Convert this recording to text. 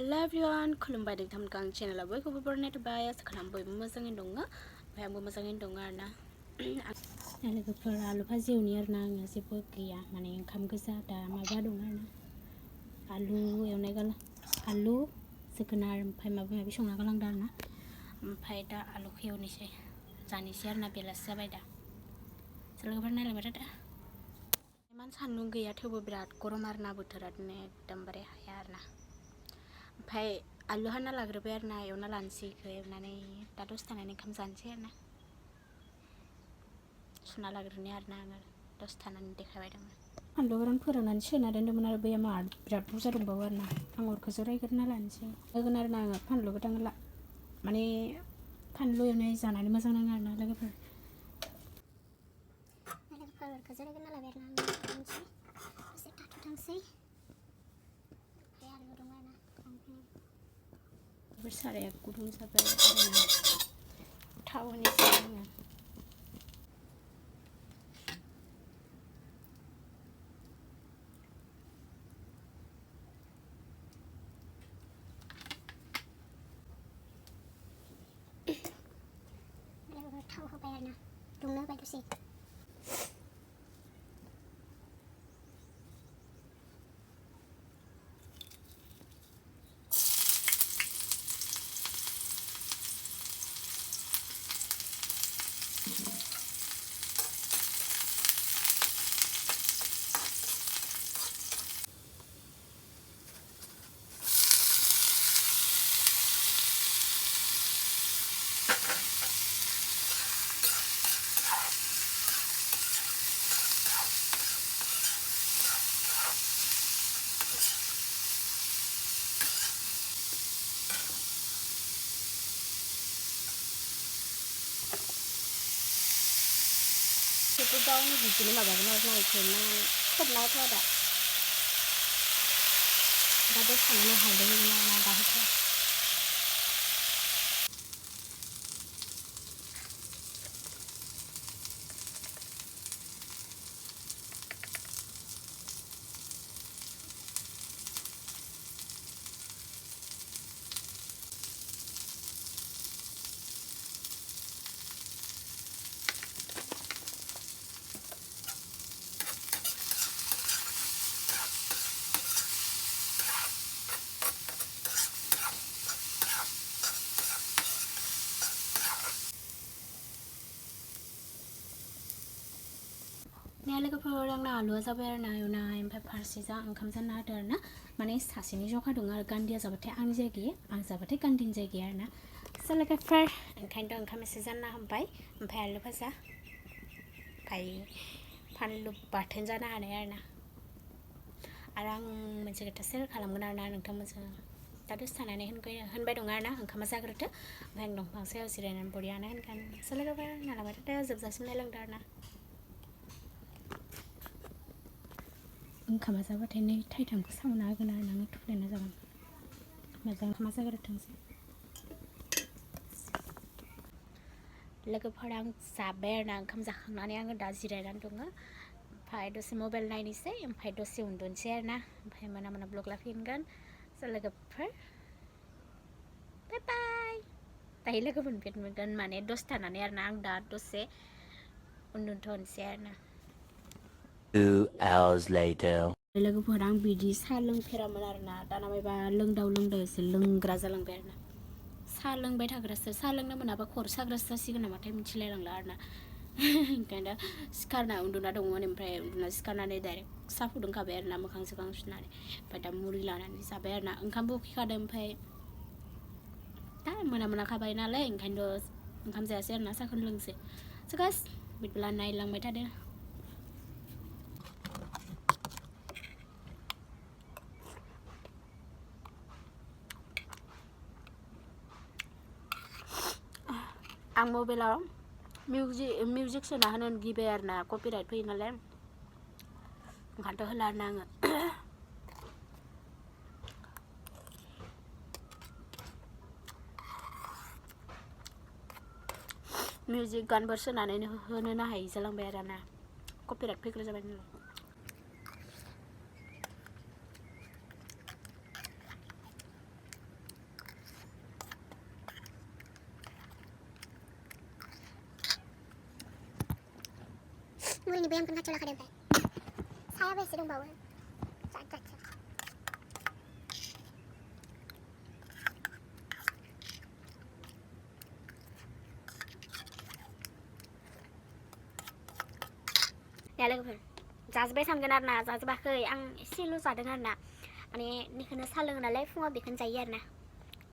Hello everyone, खुलुमबाय नोंथांमोनखौ आं चेनेलाव बयखौबो बरायनाय थाबाय आसा खालामो बयबो मोजाङैनो दङ ओमफ्राय आंबो मोजाङैनो दङ आरोना लोगोफोर आलु भाजि एवनि आरोना आङो जेबो गैया माने ओंखाम गोजा दा माबा दं आरोना आलु एवनाय आलु जोगोनार ओमफ्राय माबा माबि संना गालांदों आरोना ओमफ्राय दा आलुखौ एवनोसै जानोसै आरोना बेलासि जाबाय दा लोगोफोर नायलांबाय दा इमान सान्दुं गैया थेवबो बिराद गरम आरोना बोथोरा एकदमबारे हाया आरोना ओमफ्राय आलु हाना लाग्रोबाय आरोना एवना लानोसै इखौ एवनानै दा दसे थानानै ओंखाम जानोसै आरोना सुना लाग्रोनि आरोना आङो दसे थानानै देखायबाय दङ फानलु गोरान फोराननानै सोना दोन्दोंमोन आरो बैया मा बिराद बुरजा दंबावो आरोना आं अरखौ जरायग्रोना लानोसै होगोन आरोना आङो फानलु गोथां माने फानलु एवनाय जानानै मोजां नाङो आरोना लोगोफोर अरखौ जरायग्रोना लाबाय आरोना आङो दसे थाथ'थोंसै साराया गुदुं जाबाय आरोना थाव होनोसै आङो थाव होबाय आरोना दुंनो होबाय दसे itu gaवनि बिदिनो माबागोन आरोना इखौनो खोबना होथ'आ दा दसे थानानै हालदै होगोन आरोना दा होथ'आ लोगोफोर आंना आलुआ जाबाय आरोना एवनाय ओमफ्राय फारसेजा ओंखाम जाना होदो आरोना माने सासेनि जखा दं आरो गान्दिया जाबाथाय आंनि जायगायाव आं जाबाथाय गान्दिनि जायगायाव आरोना लोगोफोर ओंखायनोथ' ओंखाम एसे जानना होबाय ओमफ्राय आलु भाजा ओमफ्राय फानलु बाथोन जानो हानाय आरोना आरो आं मोनसे खोथा सेयार खालामगोन आरोना नोंथांमोनजों दा दसे थानानै होनबाय दं आरोना ओंखामा जाग्रोथो ओमफ्राय आं दंफां सायाव जिरायनानै बरियानो होनगोन लोगोफोर नालाबाय थादो जोबजासिम नायलांदो आरोना ओंखामा जाबाथाय नै थाइथामखौ सावना होगोन आरो आङो थुफ्लेना जागोन मोजां ओंखामा जाग्रोथोंसै लोगोफोर आं जाबाय आरोना ओंखाम जाखांनानै आङो दा जिरायनानै दङ ओमफ्राय दसे मबाइल नायनोसै ओमफ्राय दसे उन्दुनोसै आरोना ओमफ्राय मोना ब्लग लाफिनगोन लोगोफोर बाय बाय दायो लोगो मोनगोन माने दसे थानानै आरोना आं दा दसे उन्दुथ'नोसै आरोना 2 hours later लोगोफोर आं बिदि साहा लोंफेरामोन आरोना दाना मायबा लोंदाव एसे लोंग्रा जालांबाय आरोना साहा लोंबाय थाग्रासो साहा लोंनो मोनाबा खर' साग्रासो जासिगोन नामाथाय मिथिलायलांला आरोना ओंखायनो सिखारना उन्दुना दंमोन ओमफ्राय उन्दुना सिखारनानै डाइरेक्ट साहा फुदुंखाबाय आरोना मोखां सोखां सुनानै ओमफ्राय दा मुरि लानानै जाबाय आरोना ओंखामबो उखैखादों ओमफ्राय दा मोना खाबाय नालाय ओंखायनोथ' ओंखाम जायासै आरोना साहाखौनो लोंसै गाइस बिदिब्ला नायलांबाय थादो आं मबाइलाव मिउजिक सोना होनो गिबाय आरोना कपिराइट फैयो नालाय ओंखायनोथ' होला आरोना आङो मिउजिक गानफोर सोनानै होनो हायि जालांबाय आरोना कपिराइट फैग्रा जाबाय नालाय मुरिनिबो आंखौनो खाथियाव लाखादों ओमफ्राय सायाबो एसे दंबावो जाद जादसो दा लोगोफोर जाजोब्बाय सानगोन आरो ना जाजोबाखै आं एसेल' जादों आरो ना माने बेखौनो साहा लोङो नालाय फुङाव बेखौनो जायो आरो ना